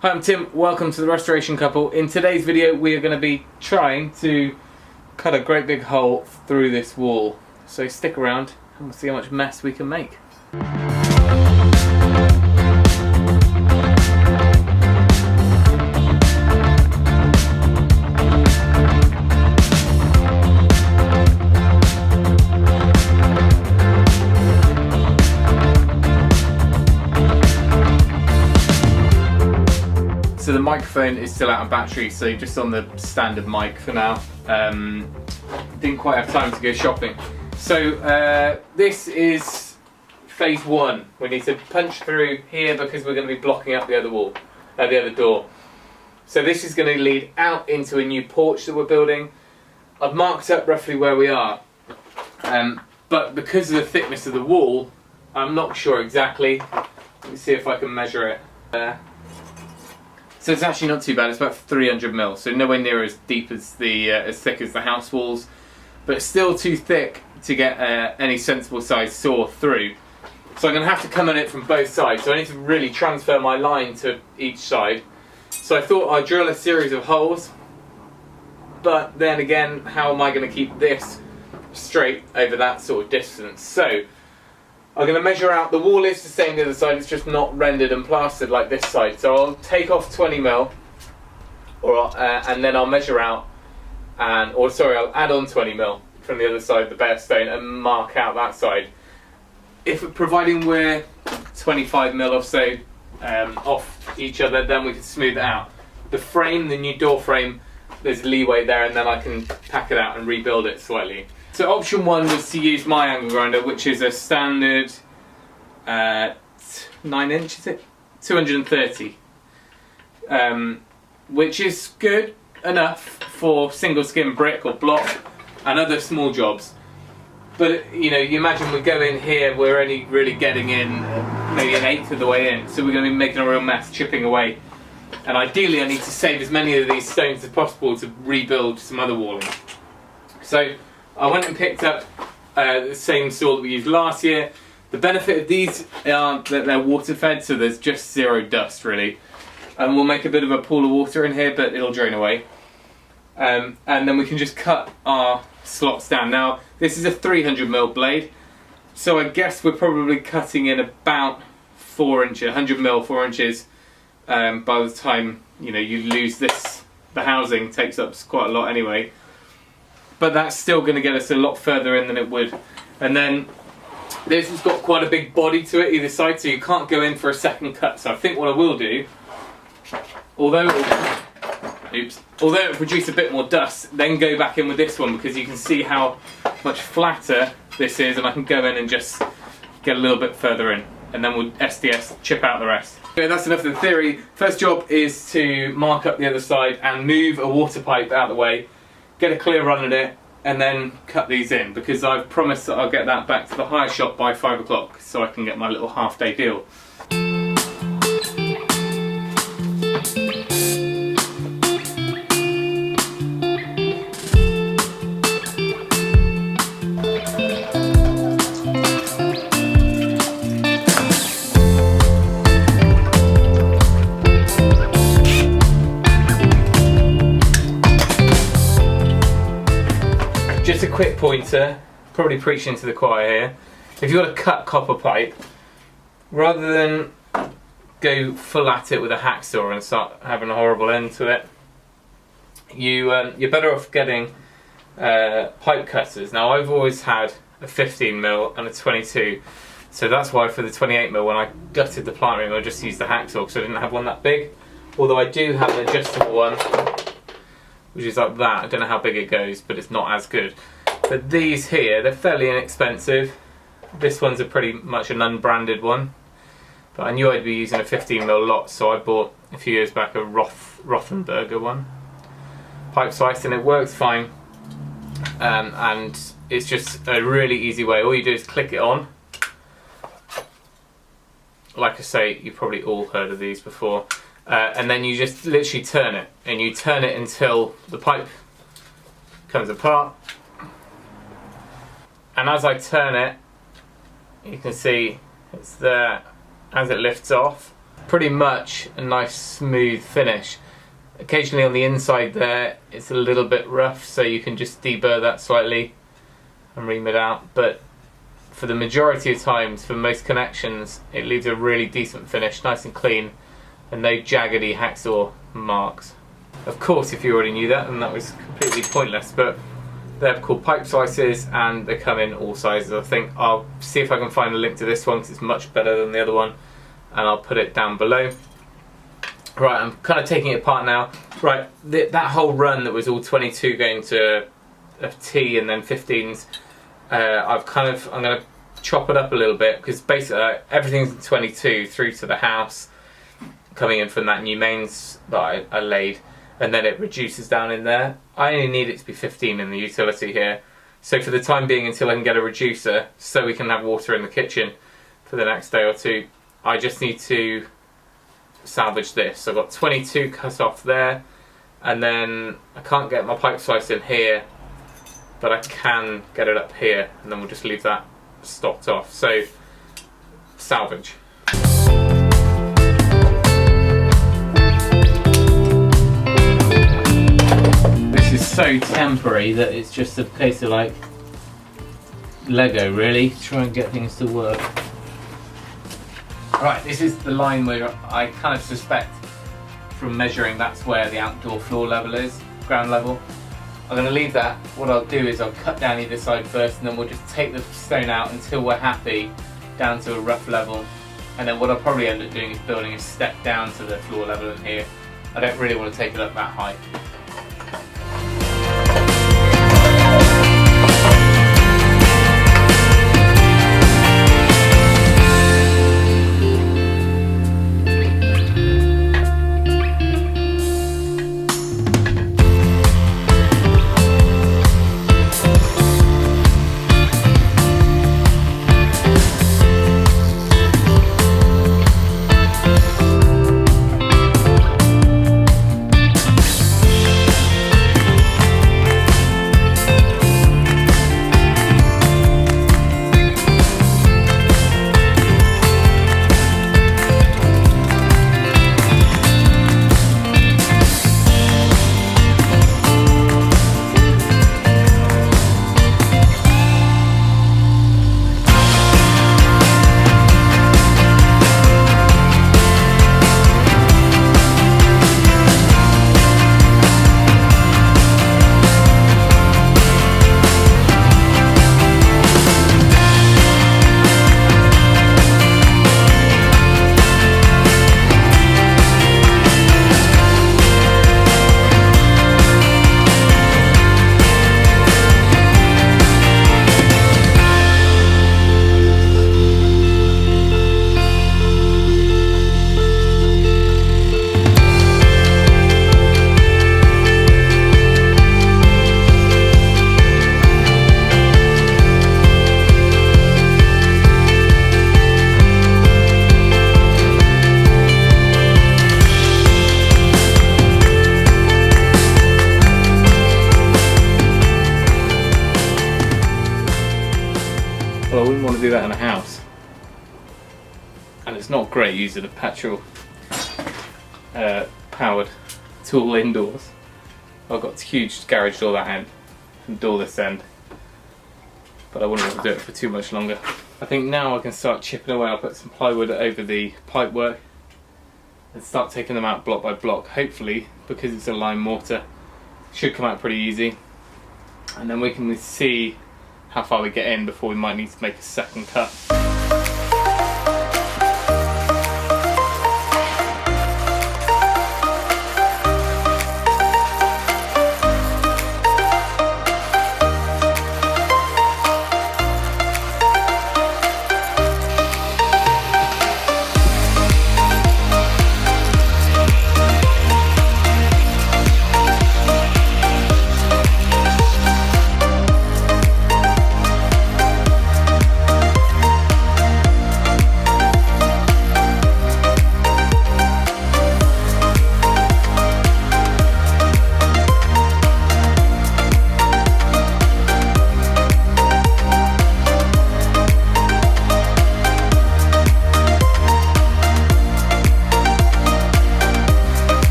Hi, I'm Tim, welcome to the Restoration Couple. In today's video we are going to be trying to cut a great big hole through this wall. So stick around and we'll see how much mess we can make. So the microphone is still out of battery, so just on the standard mic for now. Didn't quite have time to go shopping. So this is phase one. We need to punch through here because we're going to be blocking up the other wall, the other door. So this is going to lead out into a new porch that we're building. I've marked up roughly where we are, but because of the thickness of the wall, I'm not sure exactly. Let me see if I can measure it. So it's actually not too bad. It's about 300 mil, so nowhere near as deep as as thick as the house walls, but it's still too thick to get any sensible size saw through. So I'm going to have to come at it from both sides. So I need to really transfer my line to each side. So I thought I'd drill a series of holes, but then again, how am I going to keep this straight over that sort of distance? So I'm going to measure out, the wall is the same the other side, it's just not rendered and plastered like this side. So I'll take off 20 mil, and then I'll measure out, I'll add on 20 mil from the other side, the bare stone, and mark out that side. Providing we're 25 mil or so off each other, then we can smooth it out. The frame, the new door frame, there's leeway there, and then I can pack it out and rebuild it slightly. So option one was to use my angle grinder, which is a standard 9-inch, is it? 230, which is good enough for single skin brick or block and other small jobs. But you know, you imagine we go in here, we're only really getting in maybe an eighth of the way in, so we're going to be making a real mess, chipping away. And ideally I need to save as many of these stones as possible to rebuild some other walling. So I went and picked up the same saw that we used last year. The benefit of these are that they're water fed, so there's just zero dust really. And we'll make a bit of a pool of water in here, but it'll drain away. And then we can just cut our slots down. Now this is a 300 mil blade, so I guess we're probably cutting in about 4 inches, 100 mil, 4 inches. By the time you lose this, the housing takes up quite a lot anyway. But that's still going to get us a lot further in than it would. And then this has got quite a big body to it either side, so you can't go in for a second cut. So I think what I will do, although it'll produce a bit more dust, then go back in with this one, because you can see how much flatter this is, and I can go in and just get a little bit further in, and then we'll SDS chip out the rest. Okay, that's enough of the theory. First job is to mark up the other side and move a water pipe out of the way, get a clear run at it, and then cut these in, because I've promised that I'll get that back to the hire shop by 5 o'clock so I can get my little half-day deal. Just a quick pointer, probably preaching to the choir here. If you've got a cut copper pipe, rather than go full at it with a hacksaw and start having a horrible end to it, you're better off getting pipe cutters. Now I've always had a 15 mil and a 22, so that's why for the 28 mil when I gutted the plant room I just used the hacksaw because I didn't have one that big. Although I do have an adjustable one, which is like that. I don't know how big it goes, but it's not as good. But these here, they're fairly inexpensive. This one's pretty much an unbranded one, but I knew I'd be using a 15 mil lot, so I bought a few years back a Rothenberger one, pipe slice, and it works fine. And it's just a really easy way. All you do is click it on. Like I say, you've probably all heard of these before. And then you just literally turn it, and you turn it until the pipe comes apart. And as I turn it, you can see it's there as it lifts off. pretty much a nice smooth finish. Occasionally on the inside there it's a little bit rough, so you can just deburr that slightly and ream it out, but for the majority of times, for most connections, it leaves a really decent finish, nice and clean, and no jaggedy hacksaw marks. Of course, if you already knew that, then that was completely pointless, but they're called pipe slices and they come in all sizes. I think I'll see if I can find a link to this one because it's much better than the other one, and I'll put it down below. Right, I'm kind of taking it apart now. Right, that whole run that was all 22 going to a T and then 15s, I'm going to chop it up a little bit, because basically everything's 22 through to the house coming in from that new mains that I laid, and then it reduces down in there. I only need it to be 15 in the utility here, so for the time being, until I can get a reducer so we can have water in the kitchen for the next day or two, I just need to salvage this. So I've got 22 cut off there, and then I can't get my pipe slice in here, but I can get it up here, and then we'll just leave that stopped off. So, salvage. This is so temporary that it's just a case of like Lego, really, try and get things to work. Right, this is the line where I kind of suspect from measuring that's where the outdoor floor level is, ground level. I'm going to leave that. What I'll do is I'll cut down either side first, and then we'll just take the stone out until we're happy down to a rough level, and then what I'll probably end up doing is building a step down to the floor level in here. I don't really want to take it up that high. Well, I wouldn't want to do that in a house, and it's not great using a petrol powered tool indoors. I've got a huge garage door that end and door this end, but I wouldn't want to do it for too much longer. I think now I can start chipping away. I'll put some plywood over the pipe work and start taking them out block by block. Hopefully, because it's a lime mortar, it should come out pretty easy, and then we can see how far we get in before we might need to make a second cut.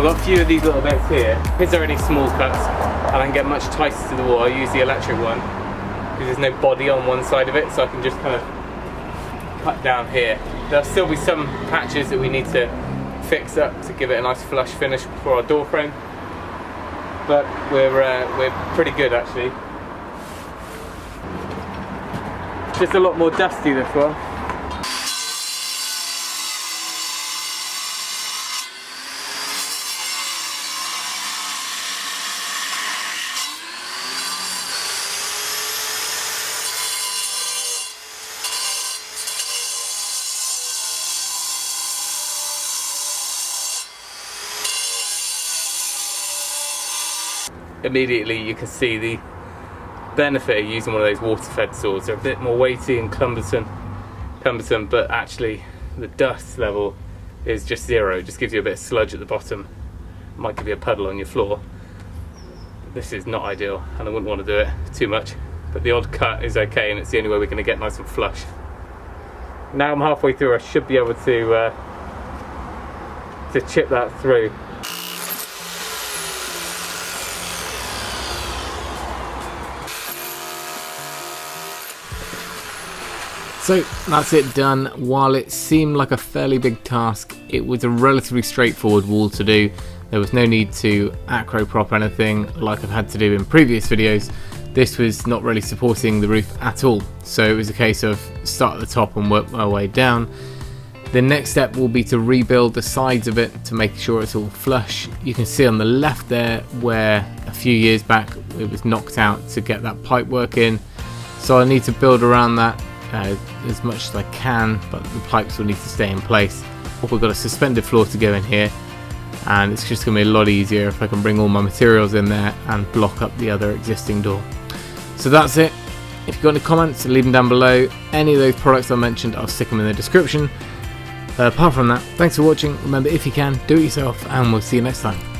got a few of these little bits here. These are only small cuts, and I can get much tighter to the wall. I use the electric one because there's no body on one side of it, so I can just kind of cut down here. There'll still be some patches that we need to fix up to give it a nice flush finish for our door frame, but we're pretty good actually. Just a lot more dusty this one. Immediately you can see the benefit of using one of those water-fed saws. They're a bit more weighty and cumbersome, but actually the dust level is just zero. It just gives you a bit of sludge at the bottom. Might give you a puddle on your floor. This is not ideal, and I wouldn't want to do it too much, but the odd cut is okay, and it's the only way we're going to get nice and flush. Now I'm halfway through, I should be able to chip that through. So that's it done. While it seemed like a fairly big task, it was a relatively straightforward wall to do. There was no need to acro prop anything like I've had to do in previous videos. This was not really supporting the roof at all, so it was a case of start at the top and work my way down. The next step will be to rebuild the sides of it to make sure it's all flush. You can see on the left there where a few years back it was knocked out to get that pipe work in, so I need to build around that as much as I can, but the pipes will need to stay in place. We've got a suspended floor to go in here, and it's just going to be a lot easier if I can bring all my materials in there and block up the other existing door. So that's it. If you've got any comments, leave them down below. Any of those products I mentioned, I'll stick them in the description. Apart from that, thanks for watching. Remember, if you can, do it yourself, and we'll see you next time.